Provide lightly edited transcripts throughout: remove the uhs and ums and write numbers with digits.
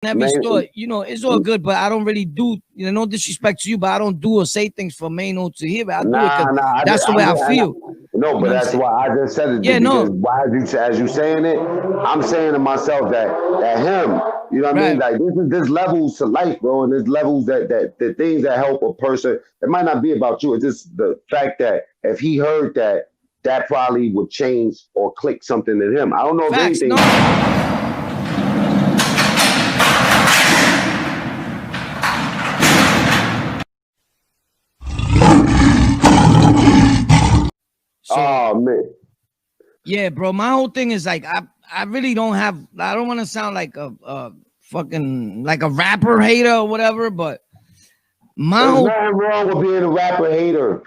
every store, you know, it's all good, but I don't really do, you know, no disrespect to you, but I don't do or say things for Maino to hear it. I do it because that's the way I feel. No, but that's why I just said it. Yeah, because no. why as you saying it, I'm saying to myself that him, you know what I mean? Like there's levels to life, bro, and there's levels that the things that help a person. It might not be about you. It's just the fact that if he heard that probably would change or click something in him. I don't know if anything. Oh man. Yeah, bro. My whole thing is like I really don't have. I don't want to sound like a fucking like a rapper hater or whatever, but there's nothing wrong with being a rapper hater.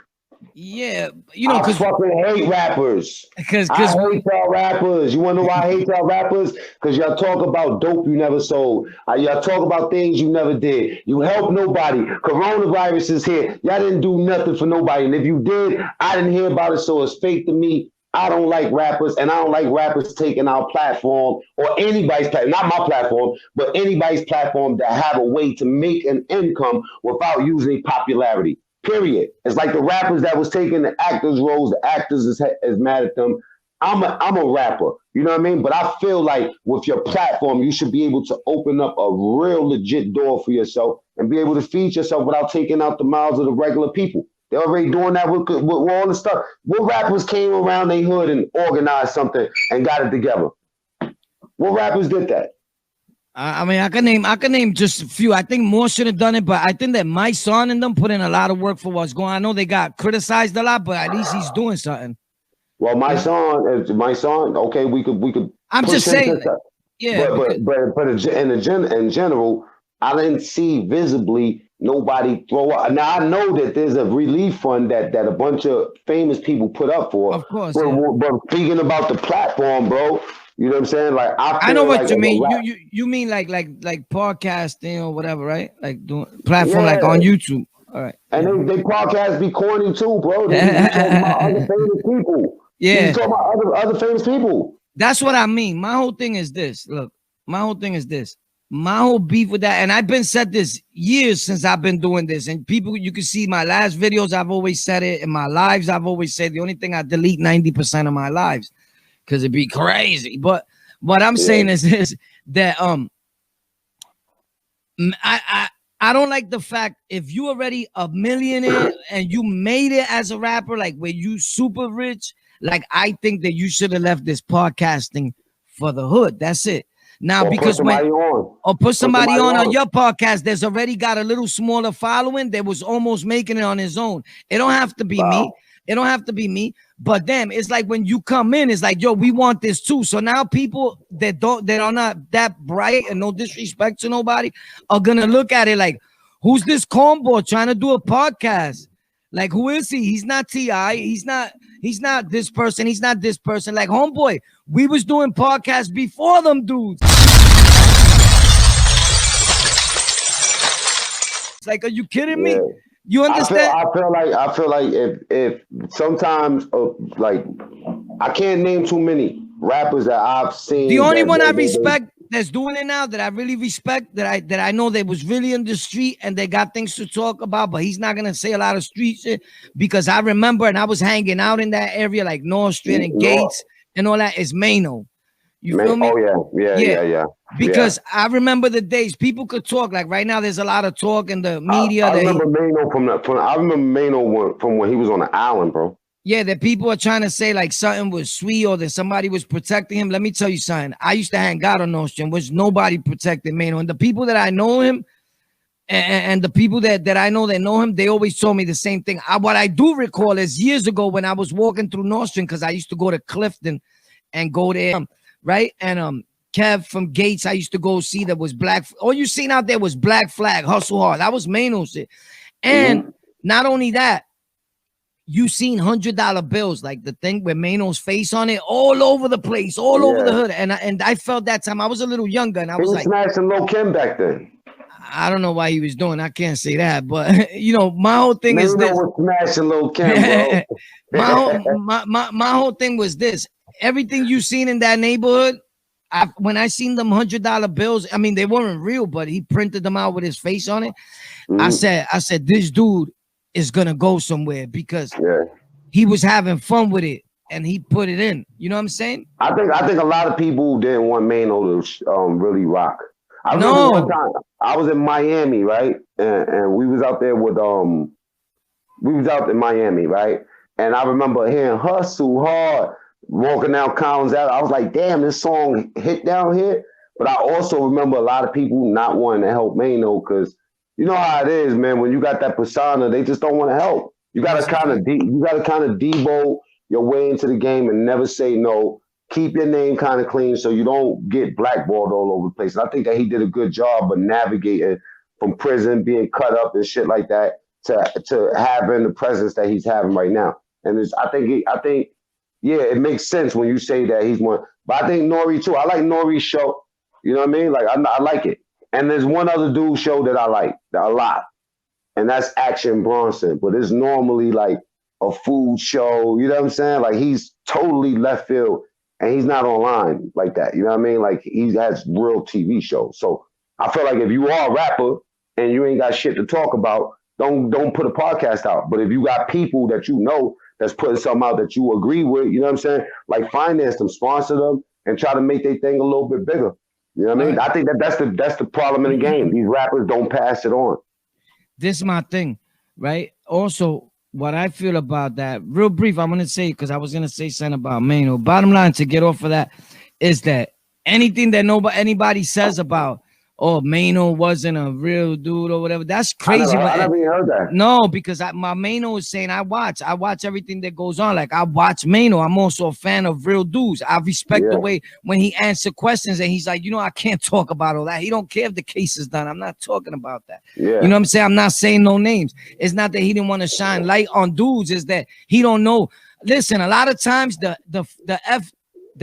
Yeah, you know, I fucking hate rappers. Because I hate y'all rappers. You wanna know why I hate y'all rappers? Because y'all talk about dope you never sold. Y'all talk about things you never did. You help nobody. Coronavirus is here. Y'all didn't do nothing for nobody. And if you did, I didn't hear about it, so it's fake to me. I don't like rappers, and I don't like rappers taking our platform or anybody's platform, not my platform, but anybody's platform to have a way to make an income without using popularity. Period. It's like the rappers that was taking the actors' roles. The actors is mad at them. I'm a rapper. You know what I mean? But I feel like with your platform, you should be able to open up a real legit door for yourself and be able to feed yourself without taking out the mouths of the regular people. They're already doing that with all the stuff. What rappers came around their hood and organized something and got it together? What rappers did that? I mean, I can name just a few. I think more should have done it, but I think that Mysonne and them put in a lot of work for what's going on. I know they got criticized a lot, but at least he's doing something. Well, Mysonne, okay, we could. I'm just saying, yeah. But in general, I didn't see visibly nobody throw up. Now I know that there's a relief fund that a bunch of famous people put up for. Of course. But speaking about the platform, bro, you know what I'm saying? Like I know what you mean. You mean like podcasting or whatever, right? Like doing platform like on YouTube. All right. And they podcast be corny too, bro. They talking about other famous people. Yeah. He's talking about other famous people. That's what I mean. My whole thing is this. Look, my whole thing is this. My whole beef with that, and I've been said this years since I've been doing this, and people, you can see my last videos, I've always said it. In my lives, I've always said the only thing I delete 90% of my lives because it'd be crazy. But what I'm saying is this, that I don't like the fact if you already a millionaire and you made it as a rapper, like where you super rich, like I think that you should have left this podcasting for the hood. That's it. Now, because put somebody on your podcast that's already got a little smaller following that was almost making it on his own. It don't have to be me. It don't have to be me. But damn, it's like when you come in, it's like, yo, we want this too. So now people that are not that bright, and no disrespect to nobody, are gonna look at it like, who's this cornball trying to do a podcast? Like, who is he? He's not T.I. He's not this person. He's not this person. Like, homeboy, we was doing podcasts before them dudes. It's like, are you kidding me? You understand? I feel like if sometimes like I can't name too many rappers that I've seen. The only one I respect that's doing it now, that I really respect, that I know they was really in the street and they got things to talk about, but he's not gonna say a lot of street shit, because I remember, and I was hanging out in that area like Nore Street and Gates and all that, is Maino. You feel me? Oh yeah. Because I remember the days people could talk. Like right now, there's a lot of talk in the media. I remember Maino from when he was on the island, bro. Yeah, that people are trying to say like something was sweet or that somebody was protecting him. Let me tell you something. I used to hang out on Nore Street, which nobody protected Maino. And the people that I know him, and the people that I know that know him, they always told me the same thing. What I do recall is years ago when I was walking through Nore Street, because I used to go to Clifton and go there, right? And Kev from Gates, I used to go see, that was Black. All you seen out there was Black Flag, Hustle Hard. That was Maino shit. And not only that, you seen $100 bills, like the thing with Maino's face on it, all over the place, all over the hood. And I felt that time, I was a little younger, and I was like, smashing Lil Kim back then. I don't know why he was doing. I can't say that, but you know, my whole thing is this. Was smashing Lil Kim, bro. my whole thing was this. Everything you seen in that neighborhood, when I seen them $100 bills, I mean they weren't real, but he printed them out with his face on it. I said, this dude is gonna go somewhere because he was having fun with it and he put it in. You know what I'm saying? I think a lot of people didn't want Maino to really rock. I remember one time I was in Miami, right, and we was out there with we was out in Miami, right, and I remember hearing "Hustle Hard" walking down Collins Ave. I was like, damn, this song hit down here. But I also remember a lot of people not wanting to help Maino because you know how it is, man. When you got that persona, they just don't want to help. You gotta kind of debo your way into the game and never say no. Keep your name kind of clean so you don't get blackballed all over the place. And I think that he did a good job of navigating from prison, being cut up and shit like that, to having the presence that he's having right now. And I think yeah, it makes sense when you say that he's one. But I think Nore too. I like Nore's show. You know what I mean? Like I like it. And there's one other dude show that I like a lot, and that's Action Bronson. But it's normally like a food show. You know what I'm saying? Like he's totally left field, and he's not online like that. You know what I mean? Like he has real TV shows. So I feel like if you are a rapper and you ain't got shit to talk about, don't put a podcast out. But if you got people that you know that's putting something out that you agree with, you know what I'm saying? Like finance them, sponsor them, and try to make their thing a little bit bigger. You know what I mean? I think that's the problem in the game. These rappers don't pass it on. This is my thing, right? Also, what I feel about that, real brief, I'm gonna say because I was gonna say something about Maino. Bottom line, to get off of that, is that anything that anybody says about Maino wasn't a real dude or whatever, that's crazy. I never even heard that. No, because my Maino is saying I watch everything that goes on. Like I watch Maino. I'm also a fan of real dudes. I respect the way when he answers questions and he's like, I can't talk about all that. He don't care if the case is done. I'm not talking about that. You know what I'm saying? I'm not saying no names. It's not that he didn't want to shine light on dudes. Is that he don't know. Listen, a lot of times the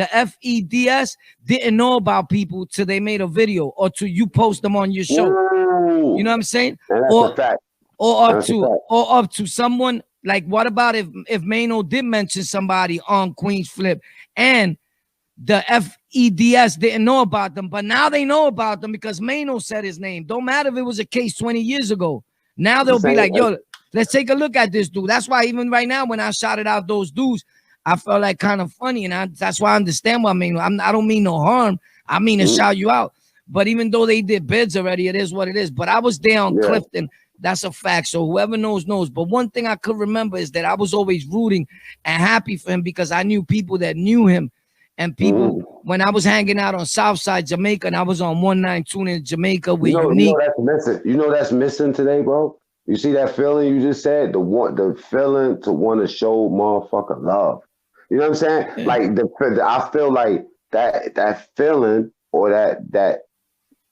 FEDS didn't know about people till they made a video or till you post them on your show. Ooh. You know what I'm saying? Or a fact. Or up to someone like, what about if Maino did mention somebody on Queen's Flip and the FEDS didn't know about them, but now they know about them because Maino said his name. Don't matter if it was a case 20 years ago. Now they'll be like, yo, let's take a look at this dude. That's why even right now when I shouted out those dudes, I felt like kind of funny, and that's why I understand what I mean. I don't mean no harm. I mean to shout you out. But even though they did bids already, it is what it is. But I was there on Clifton. That's a fact. So whoever knows. But one thing I could remember is that I was always rooting and happy for him because I knew people that knew him. And people, when I was hanging out on Southside Jamaica and I was on 192 in Jamaica with Unique. That's missing. That's missing today, bro. You see that feeling you just said? The feeling to want to show motherfucker love. You know what I'm saying? Yeah. Like I feel like that feeling or that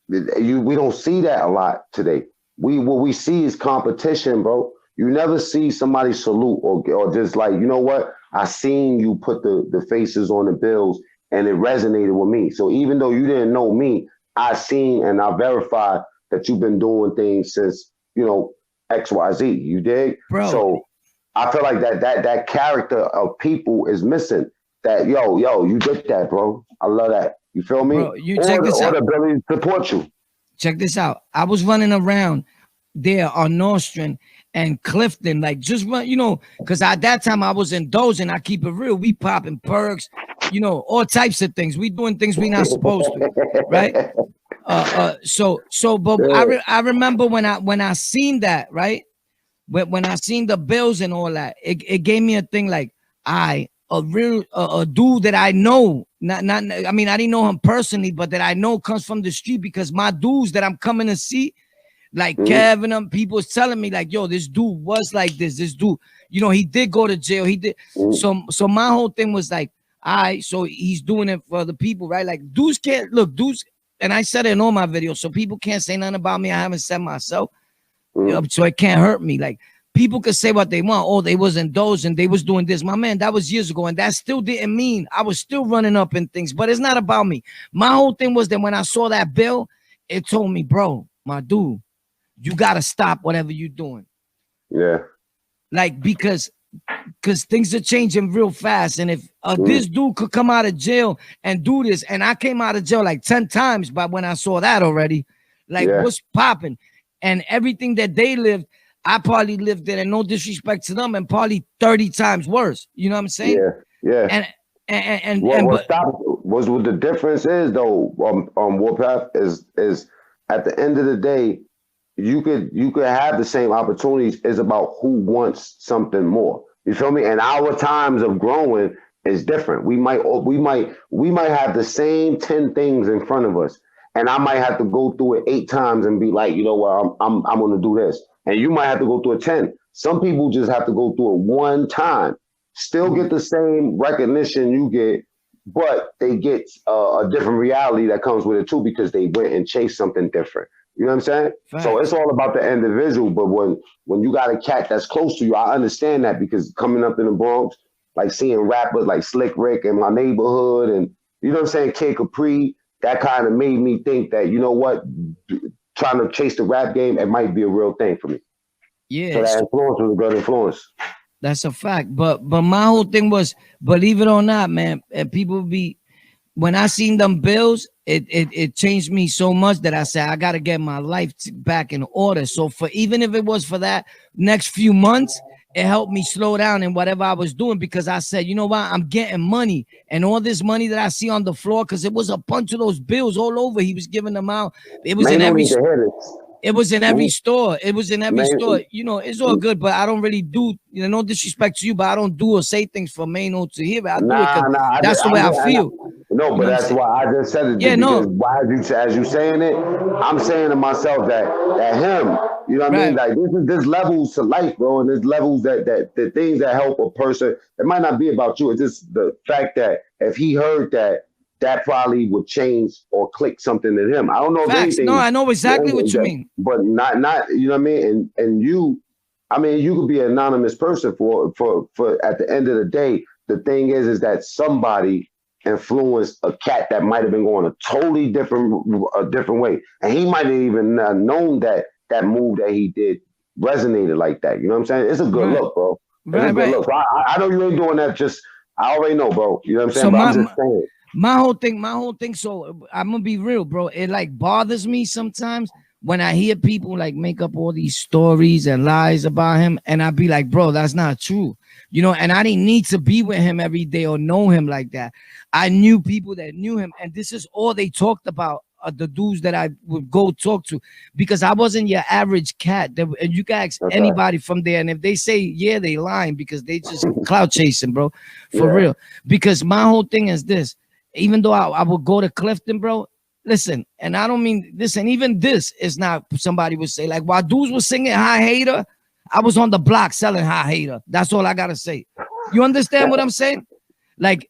we don't see that a lot today. What we see is competition, bro. You never see somebody salute or just like, you know what? I seen you put the faces on the bills and it resonated with me. So even though you didn't know me, I seen and I verified that you've been doing things since, XYZ. You dig? Bro. So I feel like that character of people is missing. That you did that, bro. I love that. You feel me? Bro, check this out. Or the ability to support you. Check this out. I was running around there on Nostrand and Clifton, like just run, because at that time I was indulging. I keep it real. We popping perks, all types of things. We doing things we not supposed to, right? But I remember when I seen that, right? When I seen the bills and all that, it gave me a thing like a dude that I know, I didn't know him personally, but that I know comes from the street because my dudes that I'm coming to see, like Kevin, people is telling me like, yo, this dude was like this. This dude, he did go to jail. He did. So my whole thing was like, so he's doing it for the people, right? Like dudes can't look, dudes, and I said it in all my videos, so people can't say nothing about me. I haven't said myself. So it can't hurt me. Like people could say what they want. Oh, they was indulging, they was doing this. My man, that was years ago, and that still didn't mean I was still running up in things. But it's not about me. My whole thing was that when I saw that bill, it told me, bro, my dude, you gotta stop whatever you're doing. Yeah. Like because because things are changing real fast. And if this dude could come out of jail and do this, and I came out of jail like 10 times by when I saw that already, like what's popping? And everything that they lived, I probably lived it, and no disrespect to them, and probably 30 times worse. You know what I'm saying? Yeah. And what was what the difference is though, Warpath is at the end of the day, you could have the same opportunities. It's about who wants something more. You feel me? And our times of growing is different. We might have the same 10 things in front of us, and I might have to go through it 8 times and be like, you know what, I'm gonna do this. And you might have to go through it 10. Some people just have to go through it 1 time, still get the same recognition you get, but they get a different reality that comes with it too, because they went and chased something different. You know what I'm saying? Facts. So it's all about the individual. But when you got a cat that's close to you, I understand that, because coming up in the Bronx, like seeing rappers like Slick Rick in my neighborhood, and you know what I'm saying, Kid Capri, that kind of made me think that, you know what, trying to chase the rap game, it might be a real thing for me. Yeah. So that influence was a good influence. That's a fact. But my whole thing was, believe it or not, man, and people be, when I seen them bills, it changed me so much that I said, I got to get my life back in order. So for, even if it was for that next few months, it helped me slow down in whatever I was doing, because I said, you know what, I'm getting money, and all this money that I see on the floor, because it was a bunch of those bills all over. He was giving them out. It was in every It was in every store. It was in every store. You know, it's all good, but I don't really do, you know, no disrespect to you, but I don't do or say things for Maino to hear it. I do it because that's the way I feel. No, but that's why I just said it. Yeah, no. Why as you saying it, I'm saying to myself that him, you know what I mean? Like there's levels to life, bro, and there's levels that the things that help a person. It might not be about you. It's just the fact that if he heard that probably would change or click something in him. I don't know if anything. No, I know exactly what you mean. But not you know what I mean? And you, I mean, you could be an anonymous person for at the end of the day. The thing is that somebody influenced a cat that might have been going a totally different way. And he might have even known that move that he did resonated like that. You know what I'm saying? It's a good look, bro. It's a good look. So I know you ain't doing that just, I already know, bro. You know what I'm saying? So but I'm just saying. My whole thing. So I'm gonna be real, bro. It like bothers me sometimes when I hear people like make up all these stories and lies about him, and I be like, bro, that's not true. You know, and I didn't need to be with him every day or know him like that. I knew people that knew him, and this is all they talked about. The dudes that I would go talk to, because I wasn't your average cat. And you can ask anybody from there, and if they say yeah, they lying, because they just clout chasing, bro, for real. Because my whole thing is this. Even though I would go to Clifton, bro, listen, and I don't mean this, and even this is not, somebody would say, like, while dudes were singing High Hater, I was on the block selling High Hater. That's all I gotta say. You understand what I'm saying? Like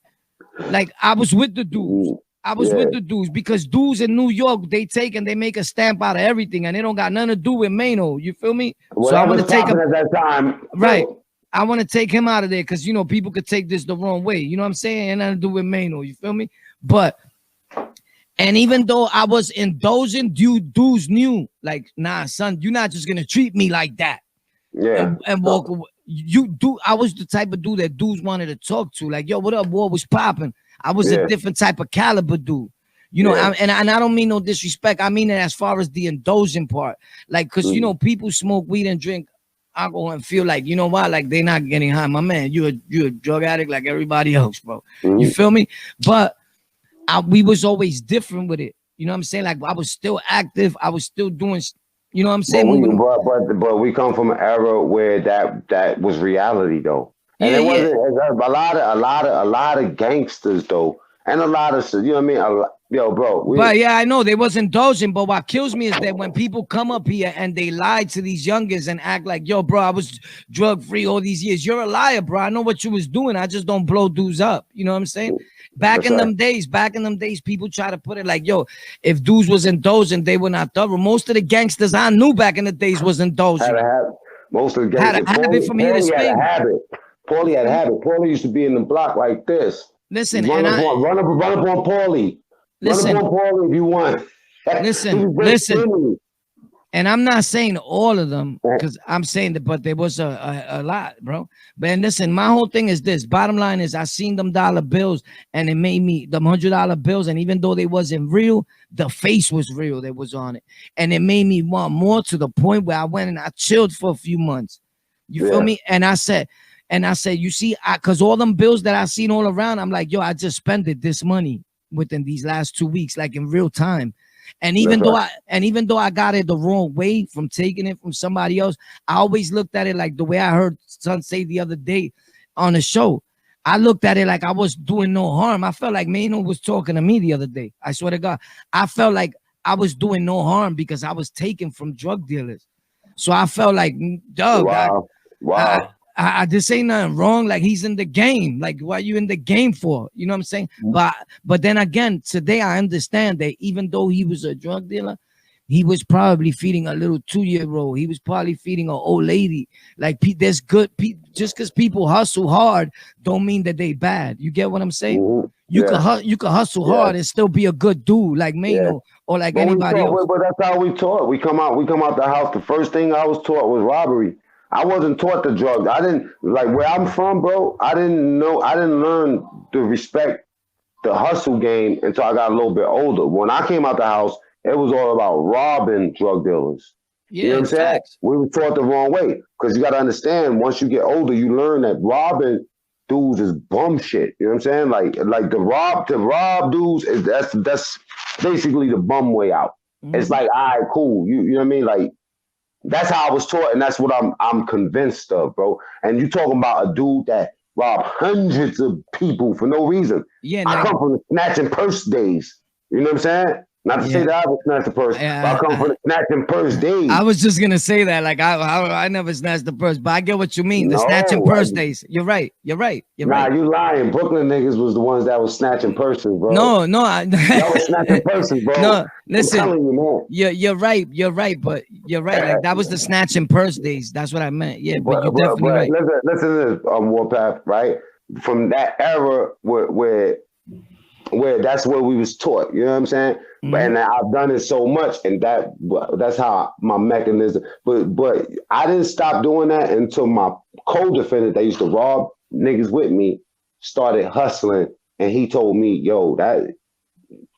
I was with the dudes. I was with the dudes, because dudes in New York, they take and they make a stamp out of everything, and they don't got nothing to do with Maino. You feel me? Well, so I want to take him at that time. Right. I want to take him out of there, because, you know, people could take this the wrong way. You know what I'm saying? And nothing to do with Maino. You feel me? But, and even though I was indulgent, dudes knew, like, nah, son, you're not just going to treat me like that. Yeah. And walk away. I was the type of dude that dudes wanted to talk to. Like, yo, what up, boy? Was popping? I was a different type of caliber dude. You know, and I don't mean no disrespect. I mean it as far as the indulgent part. Like, because, you know, people smoke weed and drink alcohol and feel like, you know what, like they're not getting high. My man, you a drug addict like everybody else, bro. You feel me? But we was always different with it. You know what I'm saying? Like, I was still active. I was still doing, you know what I'm saying? But we come from an era where that was reality, though. And it wasn't a lot of gangsters, though. And a lot of, you know what I mean? Yo, bro. But yeah, I know they was indulgent. But what kills me is that when people come up here and they lie to these youngers and act like, yo, bro, I was drug free all these years. You're a liar, bro. I know what you was doing. I just don't blow dudes up. You know what I'm saying? Back in them days, people try to put it like, yo, if dudes was indulgent, they were not thorough. Most of the gangsters I knew back in the days was indulgent. Most of the gangsters had a habit from here to Spain. Paulie had a habit. Paulie used to be in the block like this. Listen, run up on Paulie. Listen, run up on Paulie if you want. Listen. And I'm not saying all of them because I'm saying that, but there was a lot, bro. But and listen, my whole thing is this. Bottom line is I seen them dollar bills and it made me them $100 bills. And even though they wasn't real, the face was real that was on it. And it made me want more to the point where I went and I chilled for a few months. You feel me? And I said, you see, because all them bills that I seen all around, I'm like, yo, I just spent this money within these last 2 weeks, like in real time. And even though I got it the wrong way from taking it from somebody else, I always looked at it like the way I heard Son say the other day on the show. I looked at it like I was doing no harm. I felt like Maino was talking to me the other day. I swear to God, I felt like I was doing no harm because I was taken from drug dealers. So I felt like, dog, this ain't nothing wrong. Like he's in the game. Like what are you in the game for? You know what I'm saying? But then again, today I understand that even though he was a drug dealer, he was probably feeding a little 2-year-old. He was probably feeding an old lady. Like there's good people. Just because people hustle hard don't mean that they bad. You get what I'm saying? You could hustle hard and still be a good dude like Maino or like anybody else. But that's how we taught. We come out the house. The first thing I was taught was robbery. I wasn't taught the drugs. I didn't like where I'm from, bro. I didn't learn to respect the hustle game until I got a little bit older. When I came out the house, it was all about robbing drug dealers. Yeah, you know what I'm saying? Facts. We were taught the wrong way because you got to understand. Once you get older, you learn that robbing dudes is bum shit. You know what I'm saying? Like the rob dudes is that's basically the bum way out. It's like, all right, cool. You know what I mean? Like. That's how I was taught, and that's what I'm convinced of, bro. And you talking about a dude that robbed hundreds of people for no reason. Yeah, I come from the snatch and purse days. You know what I'm saying? Not to say that I was snatch the purse, but I come from the snatch and purse days. I was just gonna say that, like I never snatched the purse, but I get what you mean. The snatch and purse days. You're right. Right. You lying. Brooklyn niggas was the ones that was snatching purses, bro. No, y'all was snatching purses, bro. No, listen. I'm telling you, man. You're right. But you're right. Like that was the snatch and purse days. That's what I meant. Yeah, but you're definitely right. Listen to this, Warpath, right? From that era where that's where we was taught. You know what I'm saying? And I've done it so much, and that's how my mechanism. But I didn't stop doing that until my co-defendant that used to rob niggas with me started hustling, and he told me, "Yo,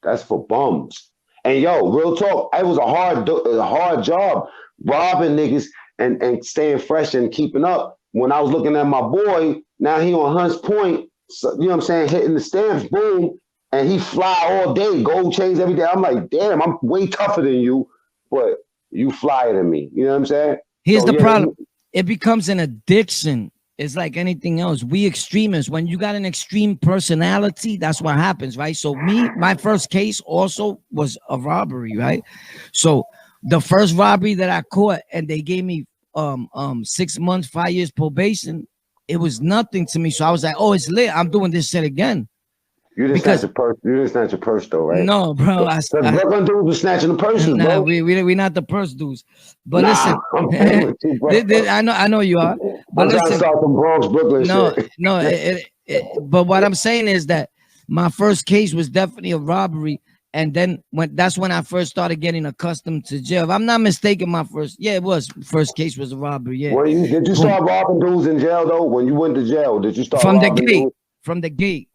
that's for bums." And yo, real talk, it was a hard job robbing niggas and staying fresh and keeping up. When I was looking at my boy, now he on Hunts Point, so, you know what I'm saying, hitting the stamps, boom. And he fly all day, gold chains every day. I'm like, damn, I'm way tougher than you, but you flyer than me. You know what I'm saying? Here's the problem. It becomes an addiction. It's like anything else. We extremists, when you got an extreme personality, that's what happens, right? So my first case also was a robbery, right? So the first robbery that I caught and they gave me 6 months, 5 years probation, it was nothing to me. So I was like, oh, it's lit. I'm doing this shit again. You didn't snatch a purse. You didn't snatch a purse though, right? No, bro. Brooklyn dudes were snatching the purses, bro. We not the purse dudes. But listen, I know you are. But I'm trying to start some Bronx, Brooklyn shit. But what I'm saying is that my first case was definitely a robbery. And then that's when I first started getting accustomed to jail. If I'm not mistaken, my first case was a robbery. Yeah. Did you start robbing dudes in jail though? When you went to jail, did you start from robbing the gate? Dudes? From the gate.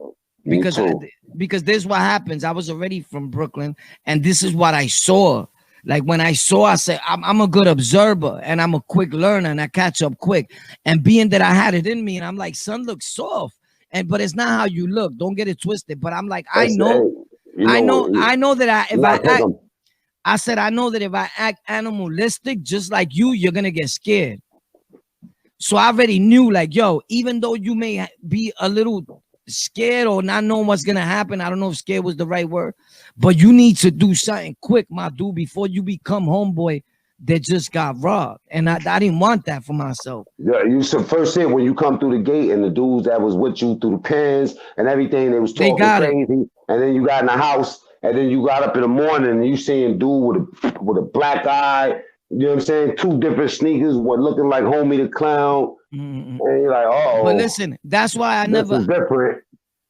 Because this is what happens. I was already from Brooklyn, and this is what I saw. Like when I said, I'm a good observer, and I'm a quick learner, and I catch up quick. And being that I had it in me, and I'm like, son looks soft, but it's not how you look. Don't get it twisted. But I'm like, I know that I know that if I act animalistic, just like you're gonna get scared. So I already knew, like, yo, even though you may be a little scared or not knowing what's gonna happen, I don't know if scared was the right word, but you need to do something quick, my dude, before you become homeboy that just got robbed. And I didn't want that for myself. Yeah, you should first say when you come through the gate and the dudes that was with you through the pens and everything, they was talking crazy, and then you got in the house, and then you got up in the morning and you seeing dude with a black eye. You know what I'm saying? 2 different sneakers, one looking like Homie the Clown. And you're like, oh. But listen, that's why I never. Different.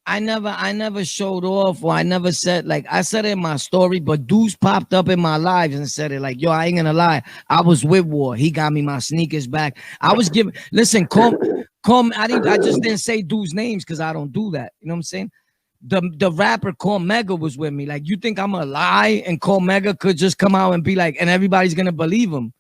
I never showed off, or I never said, like, I said it in my story, but dudes popped up in my lives and said it like, yo, I ain't gonna lie, I was with War. He got me my sneakers back. I was giving, listen, I just didn't say dudes' names because I don't do that. You know what I'm saying? The rapper Comega was with me. Like, you think I'm a lie and Comega could just come out and be like, and everybody's gonna believe him?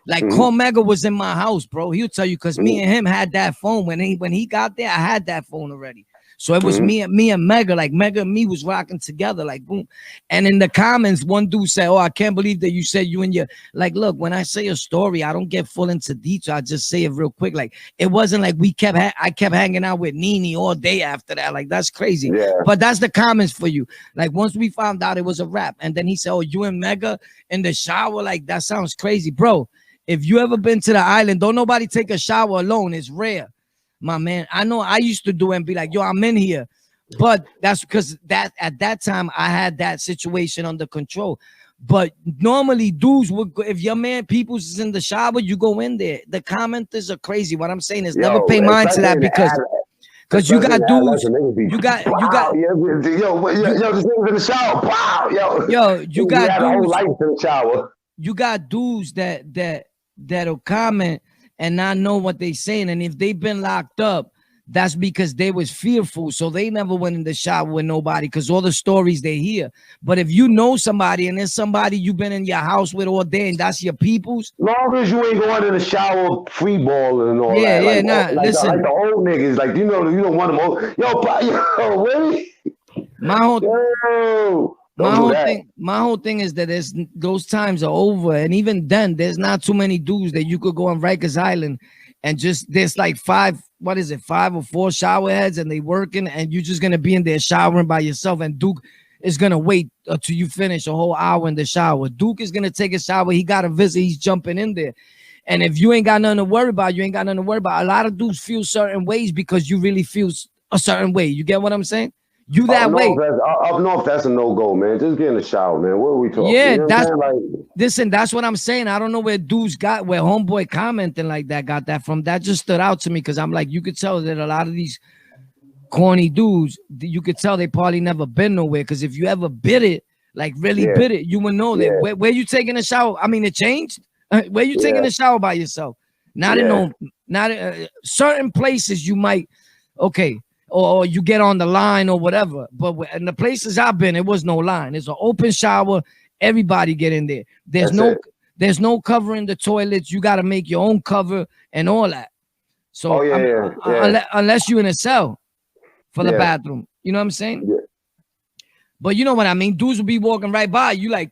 Like, Comega was in my house, bro. He'll tell you, because me and him had that phone when he got there. I had that phone already. So it was me and Mega, like Mega and me was rocking together, like boom. And in the comments, one dude said, "Oh, I can't believe that you said you and your," like, look, when I say a story, I don't get full into detail. I just say it real quick. Like, it wasn't like I kept hanging out with Nene all day after that. Like, that's crazy. Yeah. But that's the comments for you. Like, once we found out it was a rap, and then he said, "Oh, you and Mega in the shower," like, that sounds crazy, bro. If you ever been to the island, don't nobody take a shower alone. It's rare. My man, I know I used to do it and be like, yo, I'm in here. But that's because that at that time I had that situation under control. But normally dudes would go, if your man Peoples is in the shower, you go in there. The commenters are crazy. What I'm saying is never pay mind to that, because you got dudes, you got yo, this nigga's in the shower. Wow, you got dudes, life in the shower. You got dudes that'll comment and not know what they saying. And if they've been locked up, that's because they was fearful. So they never went in the shower with nobody because all the stories they hear. But if you know somebody and there's somebody you've been in your house with all day and that's your peoples. Long as you ain't going in the shower free balling and all that. Yeah, listen. Like the old niggas, like, you don't want them old. Yo, really? My whole thing is that those times are over, and even then, there's not too many dudes that you could go on Rikers Island and just there's like 5 or 4 shower heads, and they working, and you're just gonna be in there showering by yourself, and Duke is gonna wait until you finish a whole hour in the shower. Duke is gonna take a shower. He got a visit. He's jumping in there. And if you ain't got nothing to worry about, you ain't got nothing to worry about. A lot of dudes feel certain ways because you really feel a certain way. You get what I'm saying? You that way. Up north, that's a no-go, man. Just get in the shower, man. What are we talking? Yeah, that's listen, that's what I'm saying. I don't know where dudes got, where homeboy commenting like that got that from. That just stood out to me because I'm like, you could tell that a lot of these corny dudes, you could tell they probably never been nowhere. Because if you ever bit it, like really bit it, you would know that. Where you taking a shower? I mean, it changed. Where you taking a shower by yourself? Not in certain places you might, okay. Or you get on the line or whatever. But in the places I've been, it was no line. It's an open shower. Everybody get in there. There's no covering the toilets. You got to make your own cover and all that. So unless you're in a cell for the bathroom. You know what I'm saying? Yeah. But you know what I mean? Dudes will be walking right by. You like,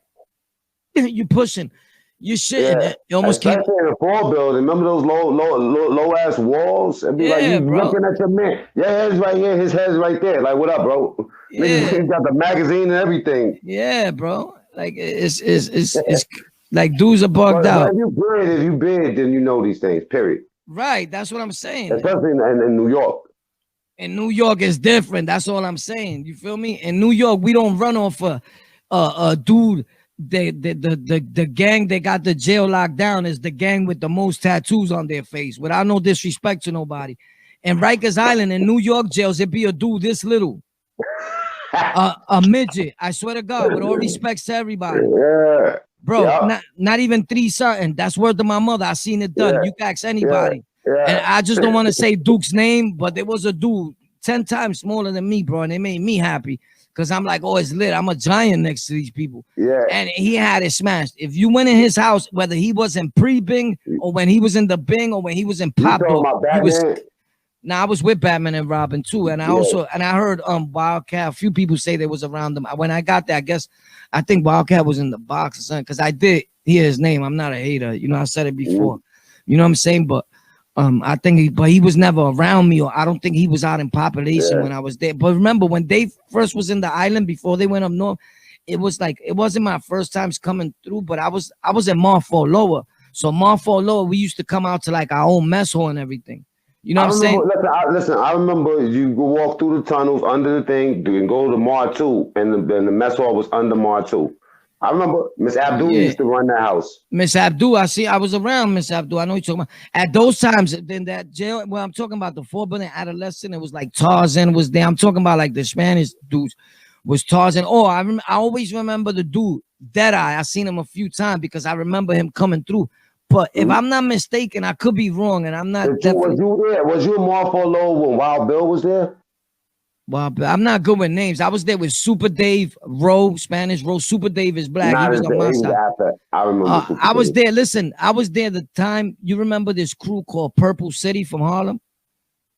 you pushing. You shitting. You almost can't. In the fall building. Remember those low ass walls? It'd be like you looking at your man. Your head's right here. His head's right there. Like, what up, bro? Yeah. He's got the magazine and everything. Yeah, bro. Like it's like dudes are bugged out. If you bid, then you know these things. Period. Right. That's what I'm saying. Especially in New York. In New York, it's different. That's all I'm saying. You feel me? In New York, we don't run off a dude. The gang that got the jail locked down is the gang with the most tattoos on their face, without no disrespect to nobody. And Rikers Island in New York jails, it be a dude this little, a midget. I swear to God, with all respects to everybody, bro. Not even 3 something. That's word to my mother. I seen it done. You can ask anybody. And I just don't want to say Duke's name, but there was a dude 10 times smaller than me, bro, and it made me happy. Because I'm like, oh, it's lit. I'm a giant next to these people. Yeah. And he had it smashed. If you went in his house, whether he was in pre-Bing or when he was in the Bing or when he was in Pop Dog, I was with Batman and Robin too. And I I heard Wildcat, a few people say they was around them. When I got there, I think Wildcat was in the box or something. Because I did hear his name. I'm not a hater. You know, I said it before. You know what I'm saying? But I think he was never around me, or I don't think he was out in population when I was there. But remember when they first was in the island before they went up north, it was like, it wasn't my first times coming through, but I was in Marfo Lower. So Marfo Lower, we used to come out to like our own mess hall and everything. You know what I'm saying? Listen, I remember you would walk through the tunnels under the thing and go to Mar 2, and the mess hall was under Mar 2. I remember Miss Abdul Yeah. used to run that house. Miss Abdul, I was around Miss Abdul. I know you're talking about. At those times, then that jail, well, I'm talking about the 4 billion adolescent. It was like Tarzan was there. I'm talking about like the Spanish dudes was Tarzan. Oh, I always remember the dude, Deadeye. I seen him a few times because I remember him coming through. But if I'm not mistaken, I could be wrong, and I'm not definitely. Was you there? Was you in Marfolo when Wild Bill was there? Well, I'm not good with names. I was there with Super Dave, Roe, Spanish Roe. Super Dave is black. He was on my side. I remember. I was there. Listen, I was there the time. You remember this crew called Purple City from Harlem?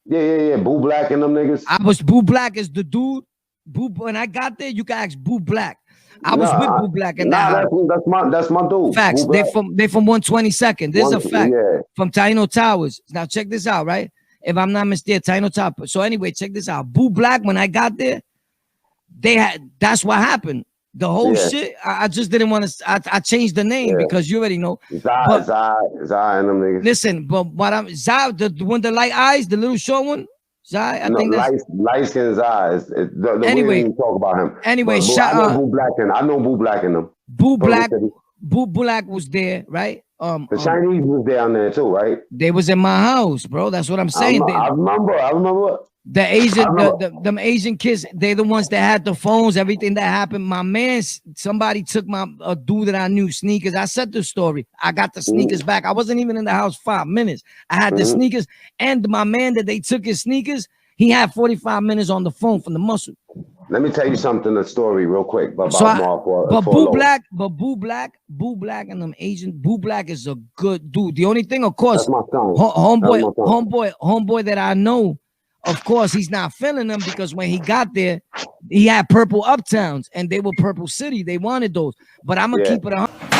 Yeah. Boo Black and them niggas. I was Boo Black as the dude. Boo. When I got there, you can ask Boo Black. I was with Boo Black in that. That's my dude. Facts. They from 122nd. There's a fact from Taino Towers. Now check this out, right? If I'm not mistaken, Taino Towers. So anyway, check this out. Boo Black. When I got there, that's what happened. The whole shit. I just didn't want to. I changed the name because you already know. Zai and them niggas. Listen, but what I'm Zai, the one the light eyes, the little short one. Zai, I think that's light skin Zai. Anyway, we talk about him. Anyway, I know Boo Black and I know Boo Black in them. Boo Black was there, right? The Chinese was down there too, right? They was in my house, bro. That's what I'm saying. I remember. The Asian, them Asian kids, they're the ones that had the phones, everything that happened. My man, somebody took a dude that I knew sneakers. I said the story. I got the sneakers back. I wasn't even in the house 5 minutes. I had the sneakers, and my man that they took his sneakers, he had 45 minutes on the phone from the muscle. Let me tell you something, a story real quick about Boo Black and them Asian, Boo Black is a good dude. The only thing, of course, homeboy that I know, of course, he's not feeling them because when he got there, he had purple uptowns and they were Purple City. They wanted those. But I'm going to keep it 100.